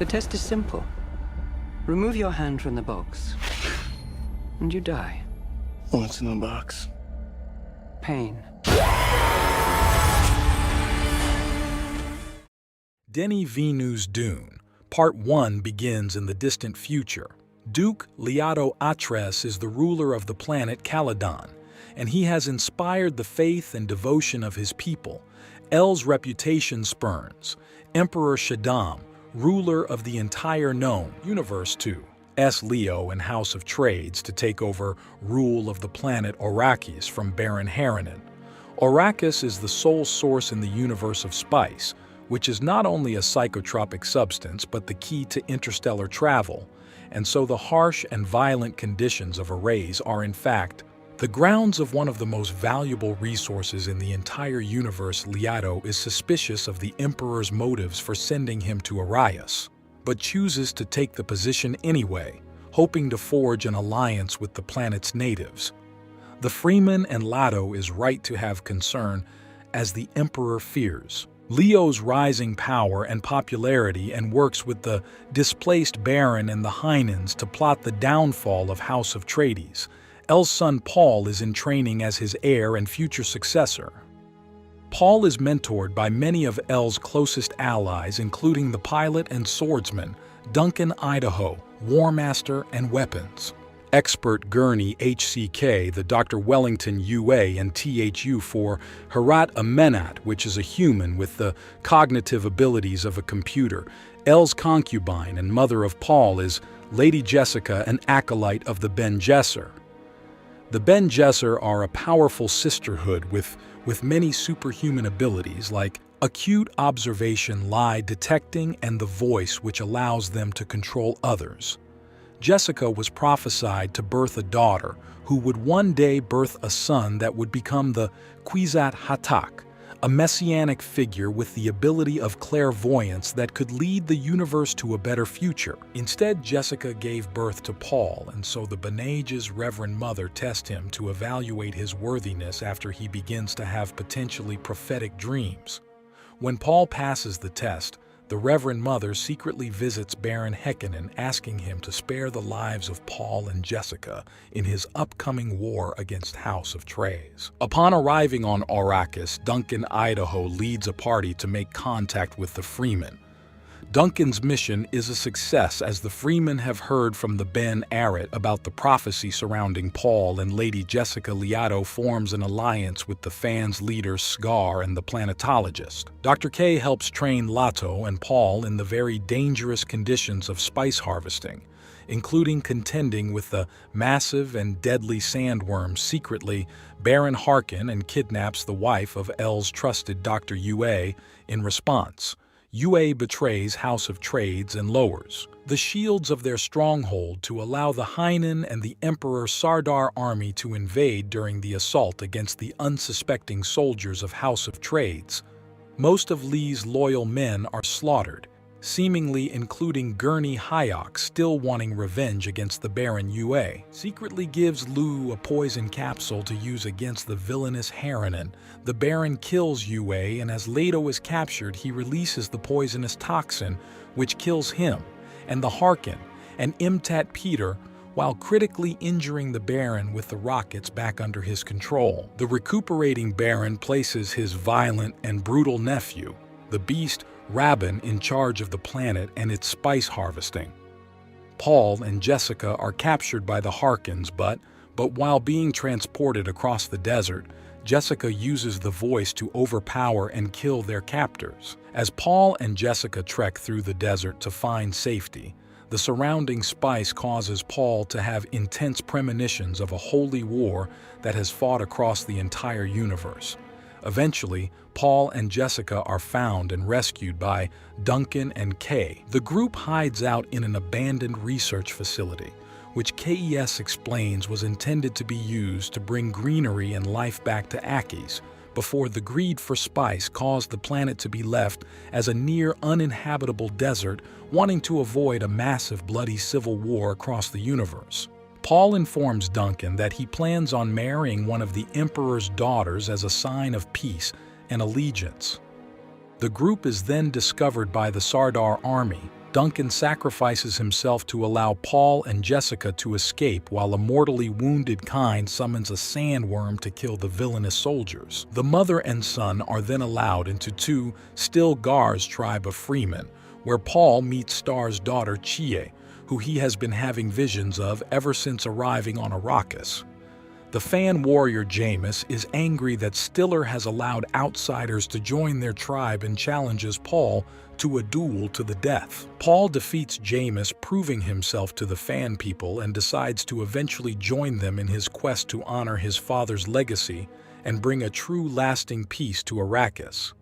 The test is simple. Remove your hand from the box, and you die. What's in the box? Pain. Denis Villeneuve's Dune, Part 1 begins in the distant future. Duke Leto Atreides is the ruler of the planet Caladan, and he has inspired the faith and devotion of his people. El's reputation spurns. Emperor Shaddam, ruler of the entire known universe to Leo and House of Trades to take over rule of the planet Arrakis from Baron Harkonnen. Arrakis is the sole source in the universe of spice, which is not only a psychotropic substance but the key to interstellar travel, and so the harsh and violent conditions of Arrakis are in fact the grounds of one of the most valuable resources in the entire universe. Leto is suspicious of the Emperor's motives for sending him to Arrakis, but chooses to take the position anyway, hoping to forge an alliance with the planet's natives. The Freeman and Leto is right to have concern, as the Emperor fears Leo's rising power and popularity and works with the displaced Baron and the Hynens to plot the downfall of House of Trades. El's son Paul is in training as his heir and future successor. Paul is mentored by many of El's closest allies, including the pilot and swordsman Duncan Idaho, War Master and Weapons. Expert Gurney HCK, the Dr. Wellington UA and THU for Harat Amenat, which is a human with the cognitive abilities of a computer. El's concubine and mother of Paul is Lady Jessica, an acolyte of the Ben Gesser. The Ben Gesser are a powerful sisterhood with many superhuman abilities like acute observation, lie detecting, and the voice which allows them to control others. Jessica was prophesied to birth a daughter who would one day birth a son that would become the Kwisatz Haderach, a messianic figure with the ability of clairvoyance that could lead the universe to a better future. Instead, Jessica gave birth to Paul, and so the Bene Gesserit's Reverend Mother tests him to evaluate his worthiness after he begins to have potentially prophetic dreams. When Paul passes the test, the Reverend Mother secretly visits Baron Harkonnen, asking him to spare the lives of Paul and Jessica in his upcoming war against House of Trades. Upon arriving on Arrakis, Duncan Idaho leads a party to make contact with the Freemen. Duncan's mission is a success as the Freemen have heard from the Ben Arret about the prophecy surrounding Paul, and Lady Jessica Leto forms an alliance with the fans' leader Scar and the planetologist. Dr. K helps train Leto and Paul in the very dangerous conditions of spice harvesting, including contending with the massive and deadly sandworms secretly. Baron Harkonnen and kidnaps the wife of El's trusted Dr. UA. In response, UA betrays House of Trades and lowers the shields of their stronghold to allow the Hynen and the Emperor Sardar army to invade during the assault against the unsuspecting soldiers of House of Trades. Most of Lee's loyal men are slaughtered, seemingly including Gurney Hayek, still wanting revenge against the Baron. UA secretly gives Lou a poison capsule to use against the villainous Harkonnen. The Baron kills UA, and as Leto is captured, he releases the poisonous toxin, which kills him and the Harkonnen and Imtat Peter, while critically injuring the Baron with the rockets back under his control. The recuperating Baron places his violent and brutal nephew, the beast Rabban, in charge of the planet and its spice harvesting. Paul and Jessica are captured by the Harkonnens, but while being transported across the desert, Jessica uses the voice to overpower and kill their captors. As Paul and Jessica trek through the desert to find safety, the surrounding spice causes Paul to have intense premonitions of a holy war that has fought across the entire universe. Eventually, Paul and Jessica are found and rescued by Duncan and Kay. The group hides out in an abandoned research facility, which KES explains was intended to be used to bring greenery and life back to Arrakis, before the greed for spice caused the planet to be left as a near uninhabitable desert, wanting to avoid a massive bloody civil war across the universe. Paul informs Duncan that he plans on marrying one of the Emperor's daughters as a sign of peace and allegiance. The group is then discovered by the Sardar army, Duncan sacrifices himself to allow Paul and Jessica to escape while a mortally wounded Kynes summons a sandworm to kill the villainous soldiers. The mother and son are then allowed into Stilgar's tribe of freemen, where Paul meets Star's daughter Chie, who he has been having visions of ever since arriving on Arrakis. The fan warrior Jameis is angry that Stiller has allowed outsiders to join their tribe and challenges Paul to a duel to the death. Paul defeats Jameis, proving himself to the fan people, and decides to eventually join them in his quest to honor his father's legacy and bring a true lasting peace to Arrakis.